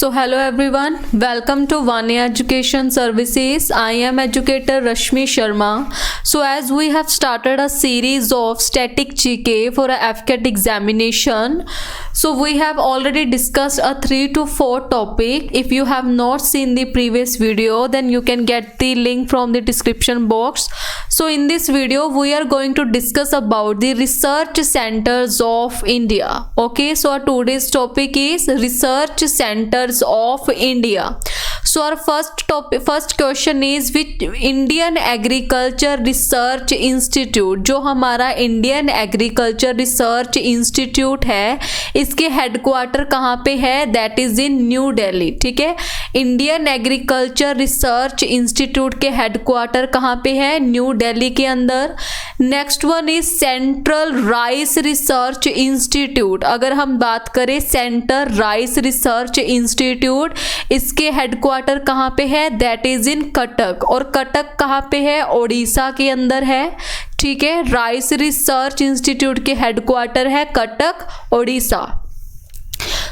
So hello everyone, welcome to Vani Education Services. I am educator Rashmi Sharma. So as we have started a series of static GK for a FCAT examination, so we have already discussed a 3 to 4 topic. If you have not seen the previous video, then you can get the link from the description box. So in this video we are going to discuss about the research centers of India. Okay, so our today's topic is research centers of India. So our first question is which Indian Agriculture Research Institute, जो हमारा Indian agriculture research institute है, इसके headquarter कहाँ पे है? That is in New Delhi. ठीक है, Indian agriculture research institute के हेडक्वार्टर कहाँ पे है? न्यू दिल्ली के अंदर. Next one is central rice research institute. अगर हम बात करें सेंटर राइस रिसर्च इंस्टीट्यूट, इसके हेडक्वार्टर कहाँ पे है? दैट इज इन कटक. और कटक कहाँ पे है? ओडिशा के अंदर है. ठीक है, राइस रिसर्च इंस्टीट्यूट के हेडक्वार्टर है Cuttack, Odisha.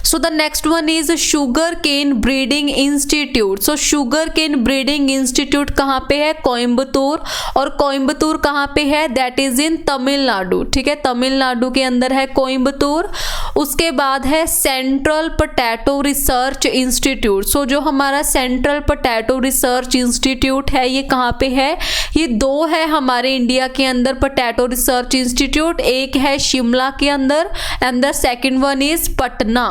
So the next one is sugar cane breeding institute. So sugar cane breeding institute कहाँ पे है? कोयम्बतूर. और कोयम्बतूर कहाँ पे है? दैट इज इन तमिलनाडु. ठीक है, तमिलनाडु के अंदर है कोयम्बतूर. उसके बाद है सेंट्रल पोटैटो रिसर्च इंस्टीट्यूट. सो जो हमारा सेंट्रल पोटैटो रिसर्च इंस्टीट्यूट है, ये कहाँ पे है? ये दो है हमारे इंडिया के अंदर पोटैटो रिसर्च इंस्टीट्यूट. एक है शिमला के अंदर and the second one is Patna.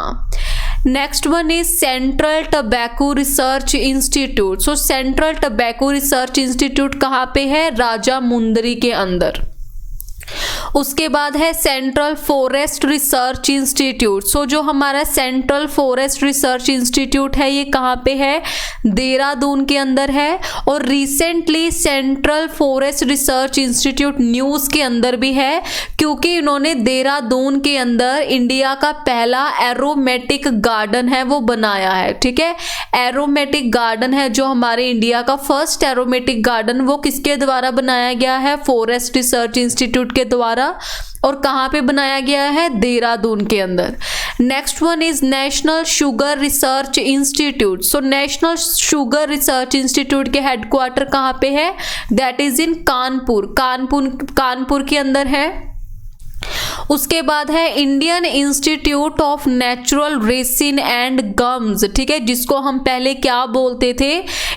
Next one is central tobacco research institute. So central tobacco research institute कहाँ पे है? राजा मुंदरी के अंदर. उसके बाद है सेंट्रल फॉरेस्ट रिसर्च इंस्टीट्यूट. सो जो हमारा सेंट्रल फॉरेस्ट रिसर्च इंस्टीट्यूट है, ये कहाँ पे है? देहरादून के अंदर है. और recently central forest research institute news के अंदर भी है, क्योंकि इन्होंने देहरादून के अंदर इंडिया का पहला एरोमेटिक गार्डन है वो बनाया है. ठीक है, एरोमेटिक गार्डन है जो हमारे इंडिया का फर्स्ट एरोमेटिक गार्डन, वो किसके द्वारा बनाया गया है? फॉरेस्ट रिसर्च इंस्टीट्यूट के द्वारा. और कहाँ पे बनाया गया है? देहरादून के अंदर. Next one is national sugar research institute. So national sugar research institute के हेडक्वार्टर कहाँ पे है? That is in Kanpur. Kanpur के अंदर है. उसके बाद है Indian institute of natural resin and gums. ठीक है, जिसको हम पहले क्या बोलते थे?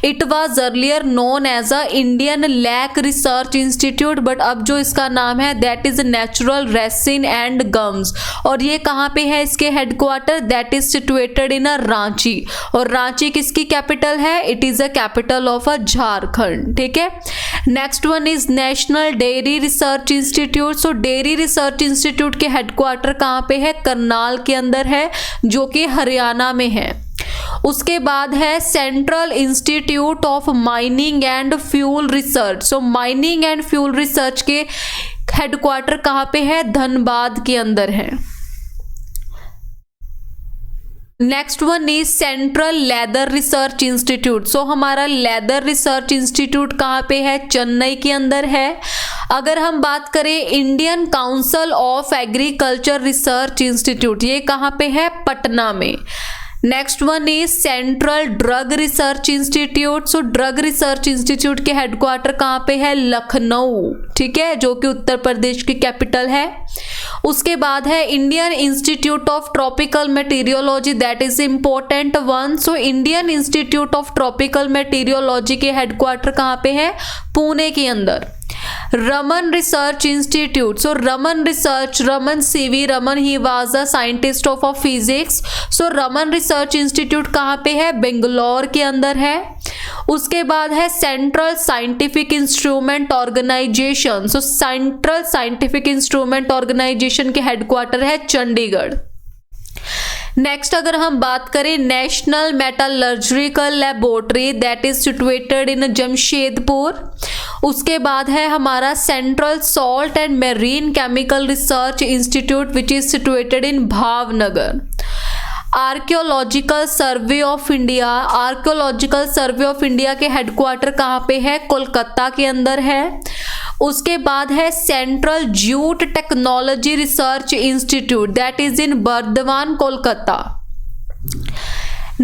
It was earlier known as a Indian lac research institute, but अब जो इसका नाम है that is natural resin and gums. और ये कहाँ पे है इसके headquarter? That is situated in a Ranchi. और रांची किसकी कैपिटल है? It is a capital of a Jharkhand. ठीक है, next one is national dairy research institute. So dairy research institute के हेडक्वार्टर कहाँ पे है? करनाल के अंदर है, जो कि हरियाणा में है. उसके बाद है central institute of mining and fuel research. So mining and fuel research के हेडक्वार्टर कहाँ पे है? धनबाद के अंदर है. Next one is central leather research institute. So हमारा लेदर रिसर्च इंस्टीट्यूट कहाँ पे है? चेन्नई के अंदर है. अगर हम बात करें Indian council of agriculture research institute, ये कहाँ पे है? पटना में. Next one is central drug research institute. So drug research institute के हेडक्वार्टर कहाँ पे है? लखनऊ. ठीक है, जो कि उत्तर प्रदेश की कैपिटल है. उसके बाद है Indian institute of tropical meteorology, that is important one. So Indian institute of tropical meteorology के हेडक्वार्टर कहाँ पे है? पुणे के अंदर. Raman research institute. So Raman research, Raman C V Raman, he was a scientist of physics. So Raman research institute कहाँ पे है? बेंगलोर के अंदर है. उसके बाद है central scientific instrument organisation. So central scientific instrument organisation के हेडक्वार्टर है चंडीगढ़. नेक्स्ट अगर हम बात करें national metallurgical laboratory, that is situated in Jamshedpur. उसके बाद है हमारा central salt and marine chemical research institute which is situated in Bhavnagar. Archaeological survey of India, archaeological survey of India के हेडक्वार्टर कहाँ पे है? कोलकाता के अंदर है. उसके बाद है central jute technology research institute, that is in Burdwan, Kolkata.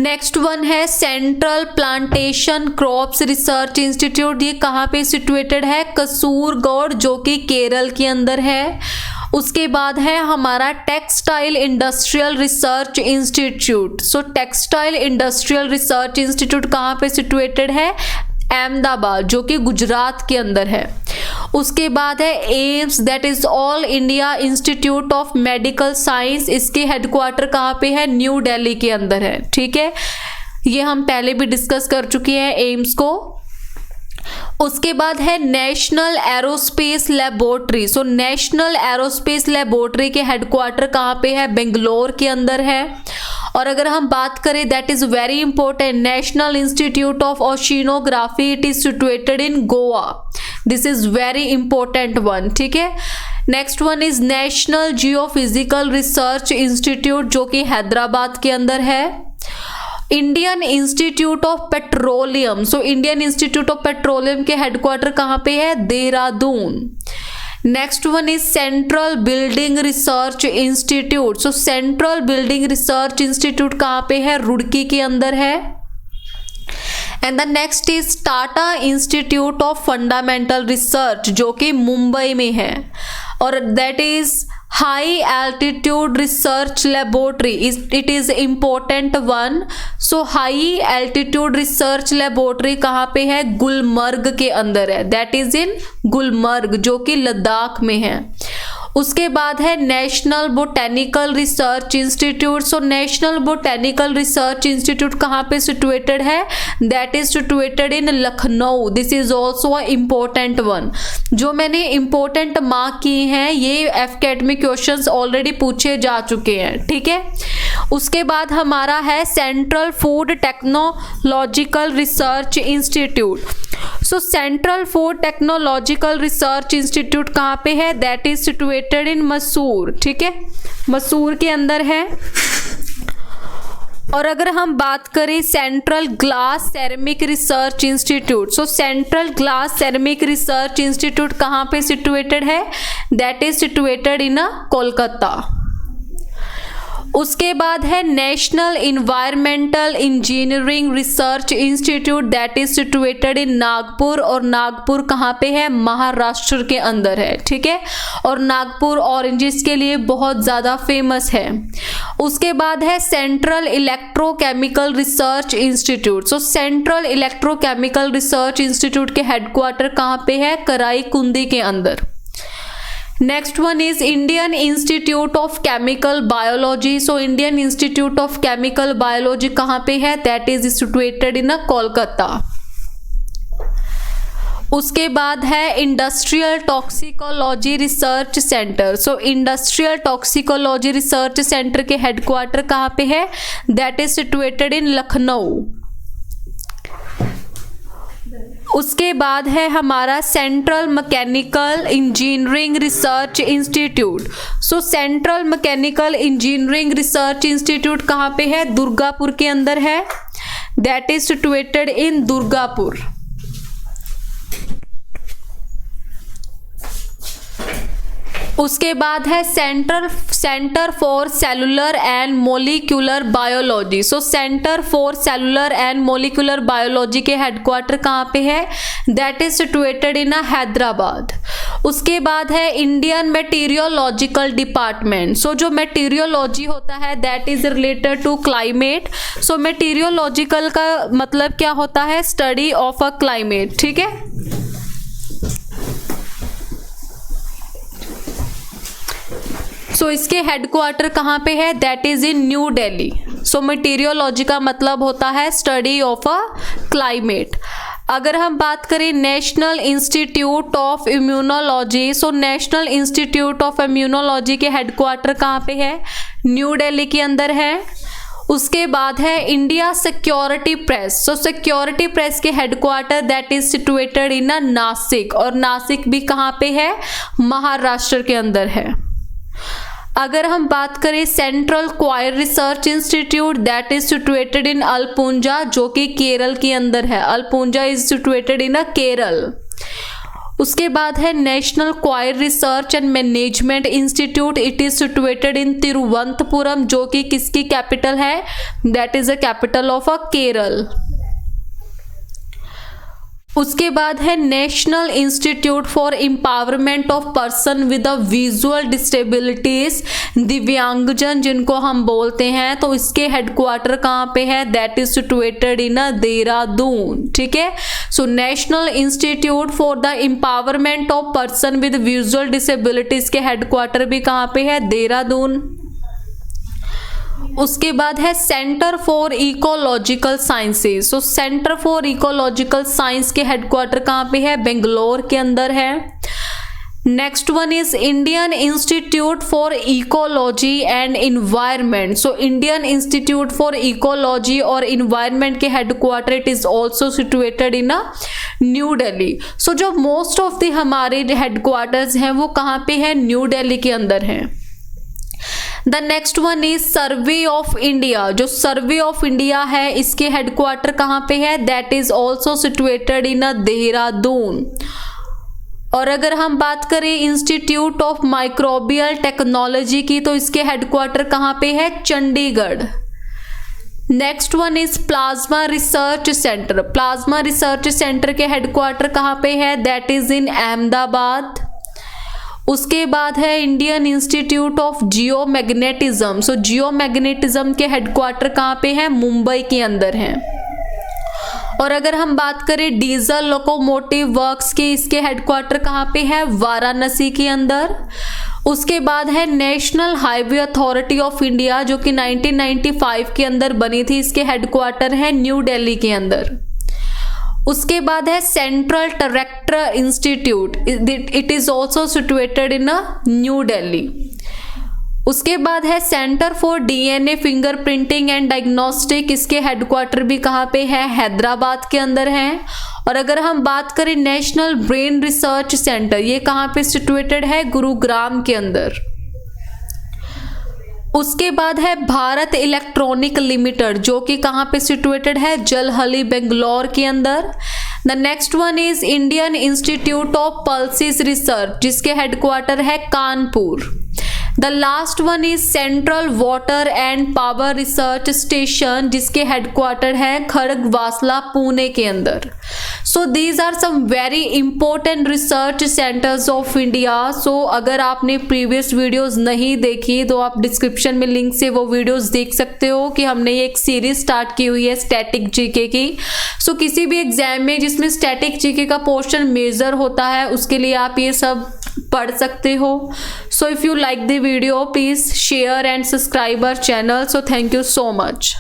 Next one है central plantation crops research institute. ये कहाँ पे सिचुएटेड है? कसूरगोड, जो कि केरल के अंदर है। उसके बाद है हमारा टेक्सटाइल इंडस्ट्रियल रिसर्च इंस्टीट्यूट। सो टेक्सटाइल इंडस्ट्रियल रिसर्च इंस्टीट्यूट कहाँ पे सिचुएटेड है? अहमदाबाद, जो कि गुजरात के अंदर है। उसके बाद है AIIMS, that is all India institute of medical science. इसके हेडक्वार्टर कहाँ पे है? न्यू दिल्ली के अंदर है। ठीक है, ये हम पहले भी डिस्कस कर चुके हैं एम्स को। उसके बाद है national aerospace laboratory. So national aerospace laboratory के हेडक्वार्टर कहाँ पे है? बेंगलोर के अंदर है। और अगर हम बात करें, that is very important, national institute of oceanography, it is situated in Goa. This is very important one. ठीक है, next one is national geophysical research institute, जो कि हैदराबाद के अंदर है। Indian institute of petroleum. So Indian institute of petroleum के headquarter कहाँ पे है? Dehradun. Next one is central building research institute. So central building research institute कहाँ पे है? रुड़की के अंदर है। And the next is Tata institute of fundamental research, जो कि मुंबई में है। और that is high altitude research laboratory, it is important one. So high altitude research laboratory कहाँ पे है? गुलमर्ग के अंदर है। दैट इज इन गुलमर्ग, जो कि लद्दाख में है। उसके बाद है national botanical research institute. So national botanical research institute कहाँ पे सिचुएटेड है? That is situated in Lucknow. This is also a important one. जो मैंने इम्पोर्टेंट मार्क किए हैं, ये एकेडमिक क्वेश्चंस ऑलरेडी पूछे जा चुके हैं। ठीक है, उसके बाद हमारा है central food technological research institute. सो central food technological research institute कहाँ पे है? दैट इज सिचुएटेड इन मसूर। ठीक है, मसूर के अंदर है। और अगर हम बात करें central glass ceramic research institute, सो central glass ceramic research institute कहाँ पे सिचुएटेड है? दैट इज सिचुएटेड इन कोलकाता। उसके बाद है national environmental engineering research institute, that is situated इन नागपुर। और नागपुर कहाँ पे है? महाराष्ट्र के अंदर है। ठीक है, और नागपुर ऑरेंजेस के लिए बहुत ज़्यादा फेमस है। उसके बाद है सेंट्रल इलेक्ट्रोकेमिकल रिसर्च इंस्टीट्यूट। सो सेंट्रल इलेक्ट्रोकेमिकल रिसर्च इंस्टीट्यूट के हेडक्वार्टर कहाँ पे है? कराईकुंदी के अंदर। Next one is Indian institute of chemical biology. So Indian institute of chemical biology कहाँ पे है? दैट इज सिचुएटेड इन कोलकाता। उसके बाद है इंडस्ट्रियल टॉक्सिकोलॉजी रिसर्च सेंटर। सो इंडस्ट्रियल टॉक्सिकोलॉजी रिसर्च सेंटर के हेडक्वार्टर कहाँ पे है? दैट इज सिचुएटेड इन लखनऊ। उसके बाद है हमारा central mechanical engineering research institute. सो central mechanical engineering research institute कहाँ पे है? दुर्गापुर के अंदर है। दैट इज सिचुएटेड इन दुर्गापुर। उसके बाद है centre for cellular and molecular biology. So centre for cellular and molecular biology के हेडक्वार्टर कहाँ पे है? दैट इज सिचुएटेड इन हैदराबाद। उसके बाद है इंडियन मेटीरियोलॉजिकल डिपार्टमेंट। सो जो मेटीरियोलॉजी होता है that is related to climate. So meteorological का मतलब क्या होता है? Study of a climate. ठीक है, सो इसके हेडक्वार्टर कहाँ पे है? That is in New Delhi. So meteorology का मतलब होता है स्टडी ऑफ अ क्लाइमेट। अगर हम बात करें national institute of immunology, so national institute of immunology के हेडक्वार्टर कहाँ पे है? न्यू दिल्ली के अंदर है। उसके बाद है India security press. So security press के headquarter that is situated in Nasik. और नासिक भी कहाँ पे है? महाराष्ट्र के अंदर है। अगर हम बात करें central coir research institute, that is situated in Alappuzha, जो कि केरल के अंदर है। Alappuzha is situated in Kerala. उसके बाद है national coir research and management institute, it is situated in Thiruvananthapuram, जो कि किसकी कैपिटल है, that is the capital of Kerala. उसके बाद है national institute for empowerment of person with a visual disabilities, दिव्यांगजन जिनको हम बोलते हैं, तो इसके हेडक्वार्टर कहाँ पे है, दैट इज सिचुएटेड इन देहरादून। ठीक है, so national institute for the empowerment of person with visual disabilities के हेडक्वार्टर भी कहाँ पे है, देहरादून। उसके बाद है सेंटर फॉर इकोलॉजिकल साइंसेस, तो सेंटर फॉर इकोलॉजिकल साइंस के हेडक्वार्टर कहाँ पे है, बेंगलोर के अंदर है। Next one is Indian institute for ecology and environment, so Indian institute for ecology और इन्वायरमेंट के headquarter it is also situated in New Delhi. So जो मोस्ट ऑफ द हमारे हेडक्वार्टर्स हैं वो कहाँ पे है, न्यू दिल्ली के अंदर हैं। The next one is survey of India, जो सर्वे ऑफ इंडिया है इसके हेडक्वार्टर कहाँ पे है, दैट इज ऑल्सो सिचुएटेड इन देहरादून। और अगर हम बात करें इंस्टीट्यूट ऑफ माइक्रोबियल टेक्नोलॉजी की, तो इसके हेडक्वार्टर कहाँ पे है, Chandigarh. Next one is plasma research centre, plasma research centre के हेडक्वार्टर कहाँ पे है, दैट इज इन अहमदाबाद। उसके बाद है इंडियन इंस्टीट्यूट ऑफ जियोमैग्नेटिज्म, सो जियोमैग्नेटिज्म के हेडक्वार्टर कहाँ पे है, मुंबई के अंदर हैं। और अगर हम बात करें डीजल लोकोमोटिव वर्क्स के, इसके हेडक्वार्टर कहाँ पे है, वाराणसी के अंदर। उसके बाद है national highway authority of India, जो कि 1995 के अंदर बनी थी, इसके हेडक्वार्टर है न्यू दिल्ली के अंदर। उसके बाद है central tractor institute, it is also situated in New Delhi. उसके बाद है centre for DNA fingerprinting and diagnostic, इसके हेडक्वार्टर भी कहाँ पे है, हैदराबाद के अंदर हैं। और अगर हम बात करें नेशनल ब्रेन रिसर्च सेंटर, ये कहाँ पे सिचुएटेड है, गुरुग्राम के अंदर। उसके बाद है भारत इलेक्ट्रॉनिक लिमिटेड, जो कि कहाँ पे सिचुएटेड है, जलहली बेंगलोर के अंदर। The next one is Indian institute of pulses research, जिसके हेडक्वार्टर है Kanpur. The last one is central water and power research station, जिसके हेडक्वार्टर है खड़गवासला पुणे के अंदर। So these are some very important research centres of India. So अगर आपने previous videos नहीं देखी तो आप डिस्क्रिप्शन में लिंक से वो वीडियोस देख सकते हो कि हमने ये एक सीरीज स्टार्ट की हुई है स्टैटिक जीके की। सो किसी भी एग्जाम में जिसमें स्टैटिक जीके का पोर्शन मेजर होता है उसके लिए आप ये सब पढ़ सकते हो। So if you like the video please share and subscribe our channel. So thank you so much.